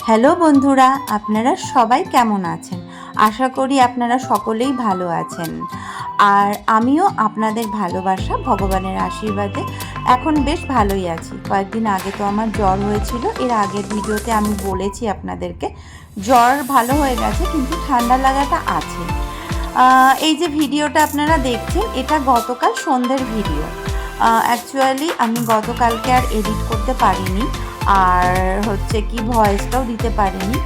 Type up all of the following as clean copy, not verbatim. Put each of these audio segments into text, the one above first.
Hello বন্ধুরা, আপনারা সবাই কেমন আছেন? আশা করি আপনারা সকলেই ভালো আছেন। আর আমিও আপনাদের ভালোবাসা ভগবানের আশীর্বাদে এখন বেশ ভালোই আছি। কয়েকদিন আগে তো আমার জ্বর হয়েছিল। এর আগের ভিডিওতে আমি বলেছি আপনাদেরকে জ্বর ভালো হয়ে গেছে, কিন্তু ঠান্ডা লাগাটা আছে। এই যে ভিডিওটা আপনারা দেখছেন, এটা গতকাল সন্ধ্যের ভিডিও। অ্যাকচুয়ালি আমি গতকালকে আর এডিট করতে পারিনি, আর হচ্ছে কি ভয়েসটাও দিতে পারিনি।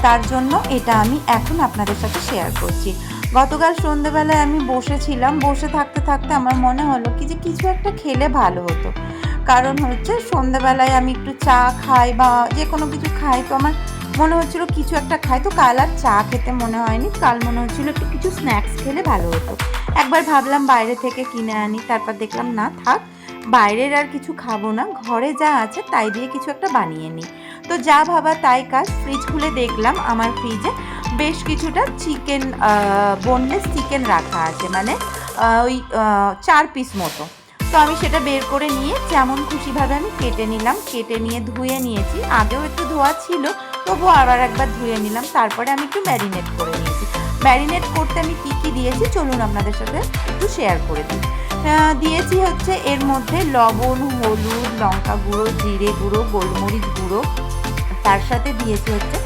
তার জন্য এটা আমি এখন আপনাদের সাথে শেয়ার করছি। গতকাল সন্ধ্যেবেলায় আমি বসেছিলাম, বসে থাকতে থাকতে আমার মনে হলো কি যে কিছু একটা খেলে ভালো হতো। কারণ হচ্ছে সন্ধ্যেবেলায় আমি একটু চা খাই বা যে কোনো কিছু খাই, তো আমার মনে হচ্ছিল কিছু একটা খাই। তো কাল আর চা খেতে মনে হয়নি, কাল মনে হচ্ছিল একটু কিছু স্ন্যাক্স খেলে ভালো হতো। একবার ভাবলাম বাইরে থেকে কিনে আনি, তারপর দেখলাম না থাক, বাইরের আর কিছু খাবো না, ঘরে যা আছে তাই দিয়ে কিছু একটা বানিয়ে নিই। তো যা ভাবা তাই কাজ। ফ্রিজ খুলে দেখলাম আমার ফ্রিজে বেশ কিছুটা চিকেন, বোনলেস চিকেন রাখা আছে, মানে ওই 4 পিস মতো। তো আমি সেটা বের করে নিয়ে যেমন খুশিভাবে আমি কেটে নিলাম, কেটে নিয়ে ধুয়ে নিয়েছি। আগেও একটু ধোয়া ছিল, তবুও আবার একবার ধুয়ে নিলাম। তারপরে আমি একটু ম্যারিনেট করে নিয়েছি। ম্যারিনেট করতে আমি কী দিয়েছি চলুন আপনাদের সাথে একটু শেয়ার করে দিই। দিয়েছি হচ্ছে এর মধ্যে লবণ, হলুদ, লঙ্কা গুঁড়ো, জিরে গুঁড়ো, গোলমরিচ গুঁড়ো। তার সাথে দিয়েছি হচ্ছে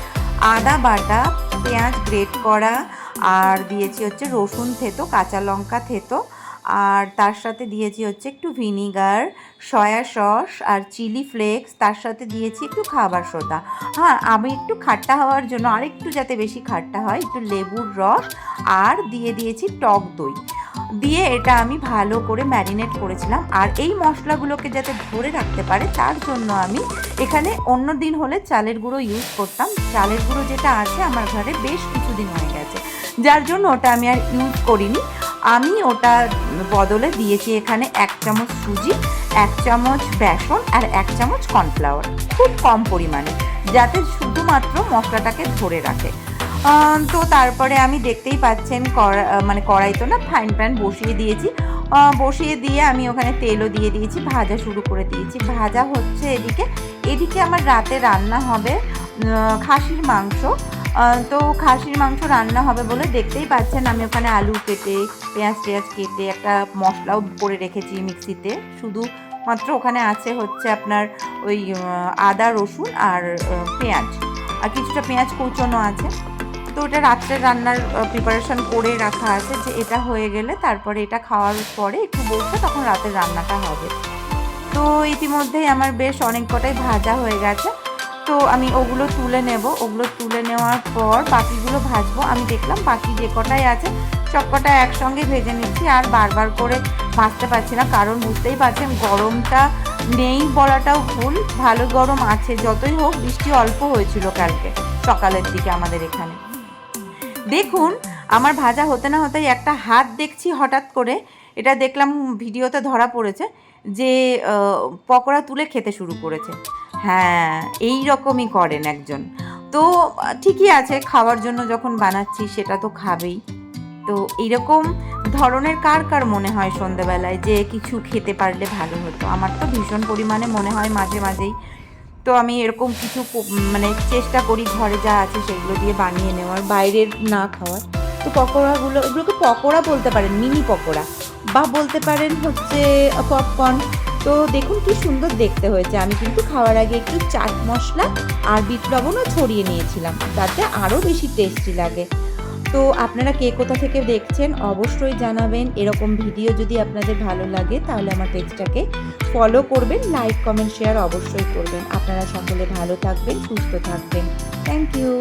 আদা বাটা, পেঁয়াজ গ্রেট করা, আর দিয়েছি হচ্ছে রসুন থেতো, কাঁচা লঙ্কা থেতো, আর তার সাথে দিয়েছি হচ্ছে একটু ভিনিগার, সয়া সস আর চিলি ফ্লেক্স। তার সাথে দিয়েছি একটু খাবার সোডা। হ্যাঁ, আমি একটু খাট্টা হওয়ার জন্য, আর একটু যাতে বেশি খাট্টা হয়, একটু লেবুর রস, আর দিয়েছি টক দই দিয়ে এটা আমি ভালো করে ম্যারিনেট করেছিলাম। আর এই মশলাগুলোকে যাতে ধরে রাখতে পারে তার জন্য আমি এখানে অন্য দিন হলে চালের গুঁড়ো ইউজ করতাম। চালের গুঁড়ো যেটা আছে আমার ঘরে বেশ কিছুদিন হয়ে গেছে, যার জন্য ওটা আমি আর ইউজ করিনি। আমি ওটার বদলে দিয়েছি এখানে 1 চামচ সুজি, 1 চামচ বেসন আর 1 চামচ কর্নফ্লাওয়ার, খুব কম পরিমাণে, যাতে শুধুমাত্র মশলাটাকে ধরে রাখে। তো তারপরে আমি দেখতেই পাচ্ছেন কড়াই তো না, ফ্রাইং প্যান বসিয়ে দিয়েছি। বসিয়ে দিয়ে আমি ওখানে তেলও দিয়ে দিয়েছি, ভাজা শুরু করে দিয়েছি। ভাজা হচ্ছে এদিকে আমার রাতে রান্না হবে খাসির মাংস। তো খাসির মাংস রান্না হবে বলে দেখতেই পাচ্ছেন আমি ওখানে আলু কেটে, পেঁয়াজ কেটে একটা মশলাও করে রেখেছি মিক্সিতে। শুধুমাত্র ওখানে আছে হচ্ছে আপনার ওই আদা, রসুন আর পেঁয়াজ, আর কিছুটা পেঁয়াজ কুচনো আছে। তো ওটা রাত্রে রান্নার প্রিপারেশন করে রাখা আছে, যে এটা হয়ে গেলে তারপরে এটা খাওয়ার পরে একটু বসে তখন রাতের রান্নাটা হবে। তো ইতিমধ্যেই আমার বেশ অনেক কটাই ভাজা হয়ে গেছে। তো আমি ওগুলো তুলে নেব। ওগুলো তুলে নেওয়ার পর বাকিগুলো ভাজবো। আমি দেখলাম বাকি যে কটাই আছে সব কটা একসঙ্গে ভেজে নিচ্ছি, আর বারবার করে ভাজতে পারছি না, কারণ বুঝতেই পারছেন গরমটা নেই বলাটাও ভুল, ভালো গরম আছে। যতই হোক বৃষ্টি অল্প হয়েছিল কালকে সকালের দিকে আমাদের এখানে। দেখুন আমার ভাজা হতে না হতেই একটা হাত দেখছি হঠাৎ করে, এটা দেখলাম ভিডিওতে ধরা পড়েছে, যে পকোড়া তুলে খেতে শুরু করেছে। হ্যাঁ, এই রকমই করেন একজন। তো ঠিকই আছে, খাওয়ার জন্য যখন বানাচ্ছি সেটা তো খাবেই। তো এইরকম ধরনের কার মনে হয় সন্ধ্যাবেলায় যে কিছু খেতে পারলে ভালো হতো? আমার তো ভীষণ পরিমাণে মনে হয় মাঝে মাঝেই। তো আমি এরকম কিছু চেষ্টা করি ঘরে যা আছে সেগুলো দিয়ে বানিয়ে নেওয়ার, বাইরের না খাওয়ার। তো এগুলোকে পকোড়া বলতে পারেন, মিনি পকোড়া, বা বলতে পারেন হচ্ছে পপকর্ন। তো দেখুন কি সুন্দর দেখতে হয়েছে। আমি কিন্তু খাওয়ার আগে একটু চাট মশলা আর বিট লবণও ছড়িয়ে নিয়েছিলাম, যাতে আরও বেশি টেস্টি লাগে। তো আপনারা কে কোথা থেকে দেখছেন অবশ্যই জানাবেন। এরকম ভিডিও যদি আপনাদের ভালো লাগে তাহলে আমার পেজটাকে ফলো করবেন, লাইক, কমেন্ট, শেয়ার অবশ্যই করবেন। আপনারা সকলে ভালো থাকবেন, সুস্থ থাকবেন। Thank you.